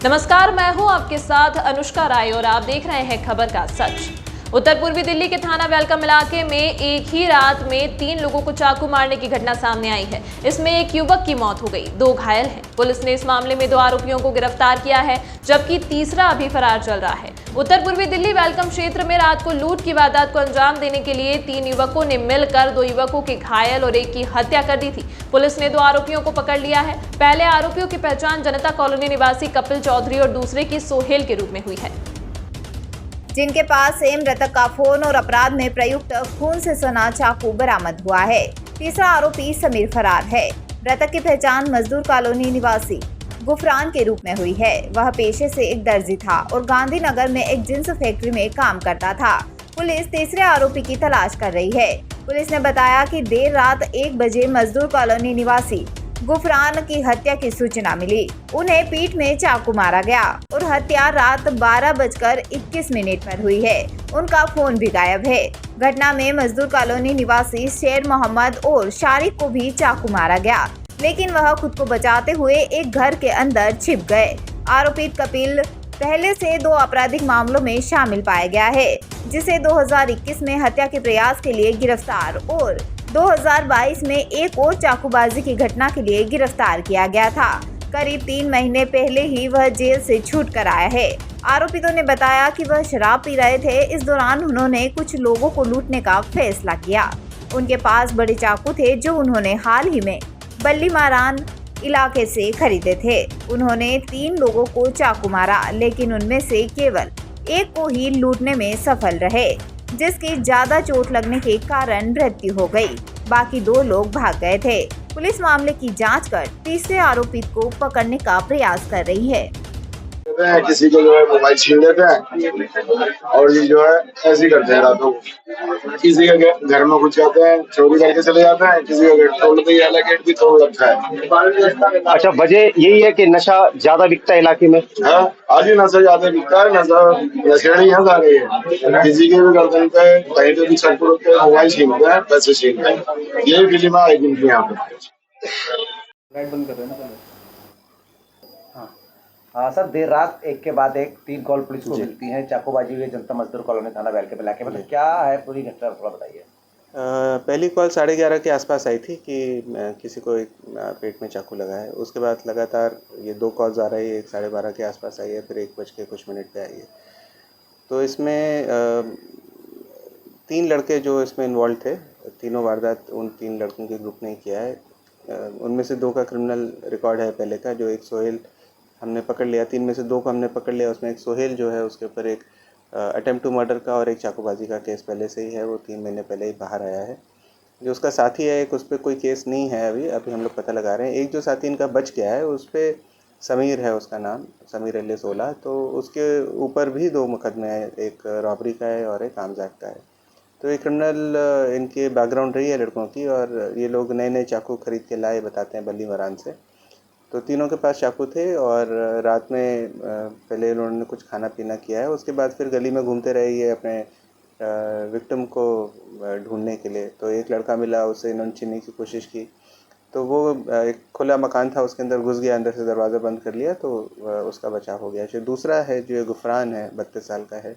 नमस्कार, मैं हूं आपके साथ अनुष्का राय और आप देख रहे हैं खबर का सच। उत्तर पूर्वी दिल्ली के थाना वेलकम इलाके में एक ही रात में 3 लोगों को चाकू मारने की घटना सामने आई है। इसमें एक युवक की मौत हो गई, 2 घायल हैं। पुलिस ने इस मामले में 2 आरोपियों को गिरफ्तार किया है, जबकि तीसरा अभी फरार चल रहा है। उत्तर पूर्वी दिल्ली वेलकम क्षेत्र में रात को लूट की वारदात को अंजाम देने के लिए 3 युवकों ने मिलकर 2 युवकों के घायल और एक की हत्या कर दी थी। पुलिस ने 2 आरोपियों को पकड़ लिया है। पहले आरोपियों की पहचान जनता कॉलोनी निवासी कपिल चौधरी और दूसरे की सोहेल के रूप में हुई है, जिनके पास से मृतक का फोन और अपराध में प्रयुक्त खून से सना चाकू बरामद हुआ है। तीसरा आरोपी समीर फरार है। मृतक की पहचान मजदूर कॉलोनी निवासी गुफरान के रूप में हुई है। वह पेशे से एक दर्जी था और गांधीनगर में एक जींस फैक्ट्री में काम करता था। पुलिस तीसरे आरोपी की तलाश कर रही है। पुलिस ने बताया कि देर रात 1 बजे मजदूर कॉलोनी निवासी गुफरान की हत्या की सूचना मिली। उन्हें पीठ में चाकू मारा गया और हत्या रात 12:21 पर हुई है। उनका फोन भी गायब है। घटना में मजदूर कॉलोनी निवासी शेर मोहम्मद और शारिक को भी चाकू मारा गया, लेकिन वह खुद को बचाते हुए एक घर के अंदर छिप गए। आरोपी कपिल पहले से 2 आपराधिक मामलों में शामिल पाया गया है, जिसे 2021 में हत्या के प्रयास के लिए गिरफ्तार और 2022 में एक और चाकूबाजी की घटना के लिए गिरफ्तार किया गया था। करीब 3 महीने पहले ही वह जेल से छूट कर आया है। आरोपितों ने बताया कि वह शराब पी रहे थे। इस दौरान उन्होंने कुछ लोगों को लूटने का फैसला किया। उनके पास बड़े चाकू थे जो उन्होंने हाल ही में बल्ली मारान इलाके से खरीदे थे। उन्होंने 3 लोगों को चाकू मारा, लेकिन उनमें से केवल एक को ही लूटने में सफल रहे, जिसकी ज्यादा चोट लगने के कारण मृत्यु हो गई। बाकी 2 लोग भाग गए थे। पुलिस मामले की जांच कर तीसरे आरोपी को पकड़ने का प्रयास कर रही है। किसी को जो है मोबाइल छीन लेते हैं और ये जो है ऐसे ही करते हैं रातों को। किसी के घर में घुस जाते हैं, चोरी करके चले जाते हैं। किसी का गेट तोड़ते ही अलग गेट भी तोड़ रखा है। अच्छा, वजह यही है कि नशा ज्यादा बिकता है इलाके में। हाँ, आज ही नशा ज्यादा बिकता है। नशेड़ी यहाँ जा रही है। किसी के भी गर्दन पे कहीं पे भी चक्कर होते हैं, मोबाइल छीनते हैं, पैसे छीनते हैं। यही फिल्म है इनकी यहाँ पे। लाइट बंद कर रहे हैं ना। हाँ सर, देर रात एक के बाद एक 3 कॉल पुलिस को मिलती हैं। चाकूबाजी हुई जनता मजदूर कॉलोनी थाना वेलकम इलाके में। क्या है पूरी घटना, थोड़ा बताइए। पहली कॉल 11:30 के आसपास आई थी कि किसी को एक पेट में चाकू लगा है। उसके बाद लगातार ये 2 कॉल्स आ रही है। 12:30 के आसपास आई है, फिर 1 बज के कुछ मिनट पे आई है। तो इसमें 3 लड़के जो इसमें इन्वॉल्व थे, तीनों वारदात उन 3 लड़कों के ग्रुप ने ही किया है। उनमें से 2 का क्रिमिनल रिकॉर्ड है पहले का, जो एक सोहेल हमने पकड़ लिया। 3 में से 2 को हमने पकड़ लिया। उसमें एक सोहेल जो है, उसके ऊपर एक अटेम्प्ट टू मर्डर का और एक चाकूबाजी का केस पहले से ही है। वो 3 महीने पहले ही बाहर आया है। जो उसका साथी है, एक उस पर कोई केस नहीं है अभी हम लोग पता लगा रहे हैं। एक जो साथी इनका बच गया है, उस पर समीर है उसका नाम, समीर अली 16। तो उसके ऊपर भी 2 मुकदमे हैं, एक रॉबरी का है और एक आर्म्स एक्ट का है। तो ये क्रिमिनल इनके बैकग्राउंड रही है लड़कों की, और ये लोग नए नए चाकू खरीद के लाए, बताते हैं, बल्ली मरान से। तो तीनों के पास चाकू थे और रात में पहले उन्होंने कुछ खाना पीना किया है। उसके बाद फिर गली में घूमते रहे ये अपने विक्टिम को ढूंढने के लिए। तो एक लड़का मिला, उससे इन्होंने छीनने की कोशिश की। तो वो एक खुला मकान था, उसके अंदर घुस गया, अंदर से दरवाज़ा बंद कर लिया, तो उसका बचाव हो गया। जो दूसरा है, जो ये गुफरान है, 32 साल का है,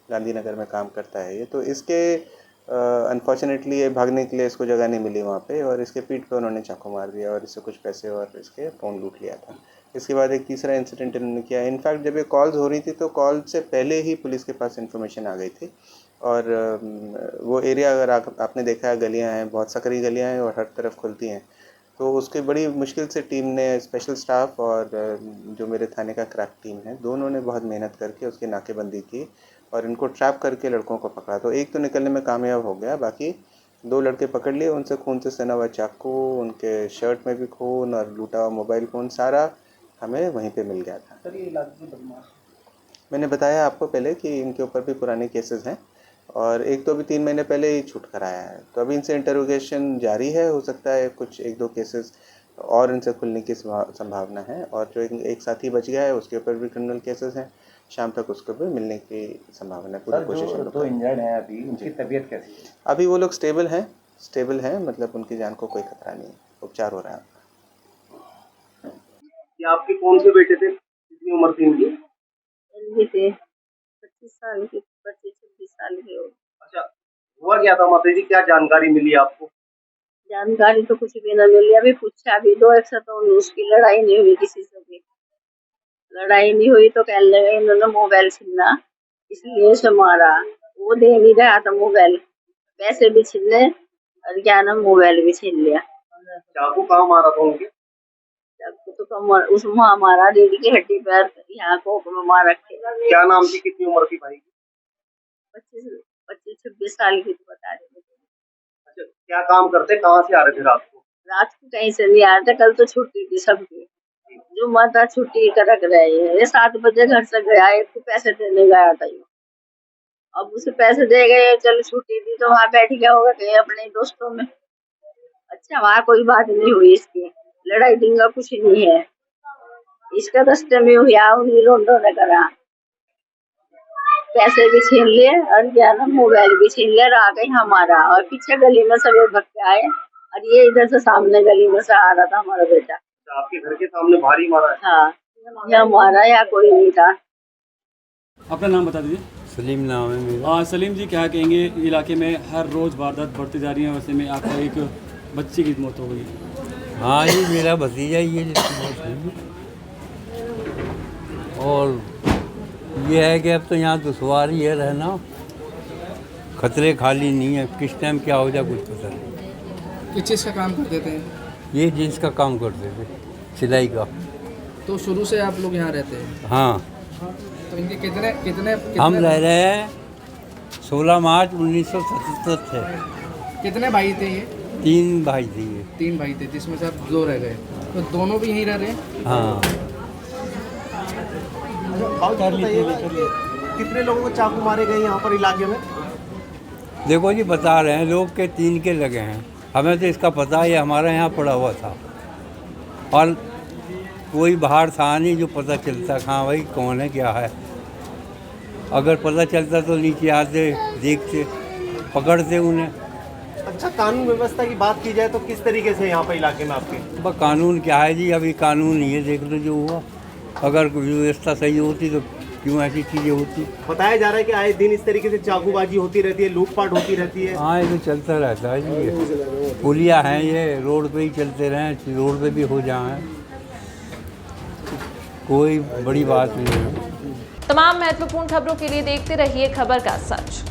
गांधीनगर में काम करता है ये। तो इसके अनफॉर्चुनेटली ये भागने के लिए इसको जगह नहीं मिली वहाँ पे, और इसके पीठ पे उन्होंने चाकू मार दिया और इससे कुछ पैसे और इसके फ़ोन लूट लिया था। इसके बाद एक तीसरा इंसिडेंट इन्होंने किया। इनफैक्ट जब ये कॉल्स हो रही थी तो कॉल से पहले ही पुलिस के पास इन्फॉर्मेशन आ गई थी। और वो एरिया अगर आपने देखा है, गलियाँ हैं, बहुत सकरी गलियाँ हैं और हर तरफ खुलती हैं। तो उसकी बड़ी मुश्किल से टीम ने, स्पेशल स्टाफ और जो मेरे थाने का क्रैक टीम है, दोनों ने बहुत मेहनत करके उसकी नाकेबंदी की और इनको ट्रैप करके लड़कों को पकड़ा। तो एक तो निकलने में कामयाब हो गया, बाकी 2 लड़के पकड़ लिए। उनसे खून से सना हुआ चाकू, उनके शर्ट में भी खून और लूटा हुआ मोबाइल फ़ोन, सारा हमें वहीं पे मिल गया था। सर, ये इलाके के बदमाश, मैंने बताया आपको पहले कि इनके ऊपर भी पुराने केसेस हैं, और एक तो अभी 3 महीने पहले ही छूट कर आया है। तो अभी इनसे इंटरोगेशन जारी है। हो सकता है कुछ 1-2 केसेस और इनसे खुलने की संभावना है। और जो एक साथी बच गया है, उसके ऊपर भी क्रिमिनल केसेस हैं। शाम तक उसको भी मिलने की संभावना है। पूरी कोशिश है। 2 इंजर्ड हैं अभी, उनकी तबीयत कैसी है? अभी वो लोग स्टेबल हैं, मतलब उनकी जान को कोई खतरा नहीं है। उपचार हो रहा है। ये आपके कौन से बेटे थे? कितनी उम्र थी इनकी? इनकी थे 25 साल की, 25-26 साल की हो। अच्छा, हुआ क्या था माता जी, क्या जानकारी मिली आपको? जानकारी तो कुछ भी न मिली, अभी पूछा भी दो एक से, तो उसकी लड़ाई नहीं हुई किसी से भी। लड़ाई नहीं हुई तो कहने लगे इन्होंने मोबाइल छीना, इसलिए से मारा। वो दे नहीं रहा था मोबाइल, पैसे भी छीने और क्या नाम मोबाइल भी छीन लिया। चाकू कहाँ मारा था उनके? चाकू तो कमर उसमें हमारा रीढ़ की हड्डी पर यहाँ कोक में मार रखे। क्या नाम थी, कितनी उम्र थी भाई की? 25-26 साल की तो बता रहे थे। अच्छा, क्या काम करते, कहाँ से आ रहे थे रात को? रात को कहीं से नहीं आ रहे, कल तो छुट्टी थी सबकी, जो माता छुट्टी कर रख रहे हैं। ये 7 बजे घर से गया, एक को पैसे देने गया था ये। अब उसे पैसे दे गए, चल छुट्टी थी तो वहाँ बैठ गया होगा कहीं अपने दोस्तों में। अच्छा, वहाँ कोई बात नहीं हुई इसकी, लड़ाई दंगा कुछ नहीं है। इसका रास्ते में हुआ, उन्हीं रोंडो ने करा, पैसे भी छीन लिए और क्या ना मोबाइल भी छीन लिया। आ गई हमारा, और पीछे गली में सभी भग के आए, और ये इधर से सामने गली में से आ रहा था हमारा बेटा। आपके घर के सामने भारी मारा है? हाँ, या मारा या कोई नहीं था। अपना नाम बता दीजिए। सलीम नाम है मेरा। सलीम जी, क्या कहेंगे, इलाके में हर रोज़ वारदात बढ़ती जा रही है, वैसे में आपका एक बच्ची की मौत हो गई। हाँ, ये मेरा भतीजा ही है जिसकी मौत हुई। और ये है कि अब तो यहाँ दुश्वारी है रहना, खतरे खाली नहीं है, किस टाइम क्या हो जाए कुछ पता नहीं। किस चीज़ का काम करते थे? ये जींस का काम करते थे, सिलाई का। तो शुरू से आप लोग यहाँ रहते हैं? हाँ, तो इनके कितने कितने हम रह रहे हैं 16 मार्च 1977 से। कितने भाई थे ये? 3 भाई थे ये। 3 भाई थे, जिसमें से आप 2 रह गए, तो दोनों भी यहीं रह रहे हैं? हाँ। कितने लोगों को चाकू मारे गए यहाँ पर इलाके में? देखो जी, बता रहे हैं लोग के 3 के लगे हैं, हमें तो इसका पता है, हमारा यहाँ पड़ा हुआ था और कोई बाहर था नहीं जो पता चलता हाँ भाई कौन है क्या है। अगर पता चलता तो नीचे आते, देखते, पकड़ते उन्हें। अच्छा, कानून व्यवस्था की बात की जाए तो किस तरीके से यहाँ पर इलाके में आपके? कानून क्या है जी, अभी कानून नहीं है, देख लो जो हुआ। अगर व्यवस्था सही होती तो क्यों ऐसी चीज़ें होती। बताया जा रहा है कि आए दिन इस तरीके से चाकूबाजी होती रहती है, लूटपाट होती रहती है। हाँ, ये तो चलता रहता है जी, ये पुलिया हैं, ये रोड पे ही चलते रहें, रोड पे भी हो जाए, कोई बड़ी बात नहीं है। तमाम महत्वपूर्ण खबरों के लिए देखते रहिए खबर का सच।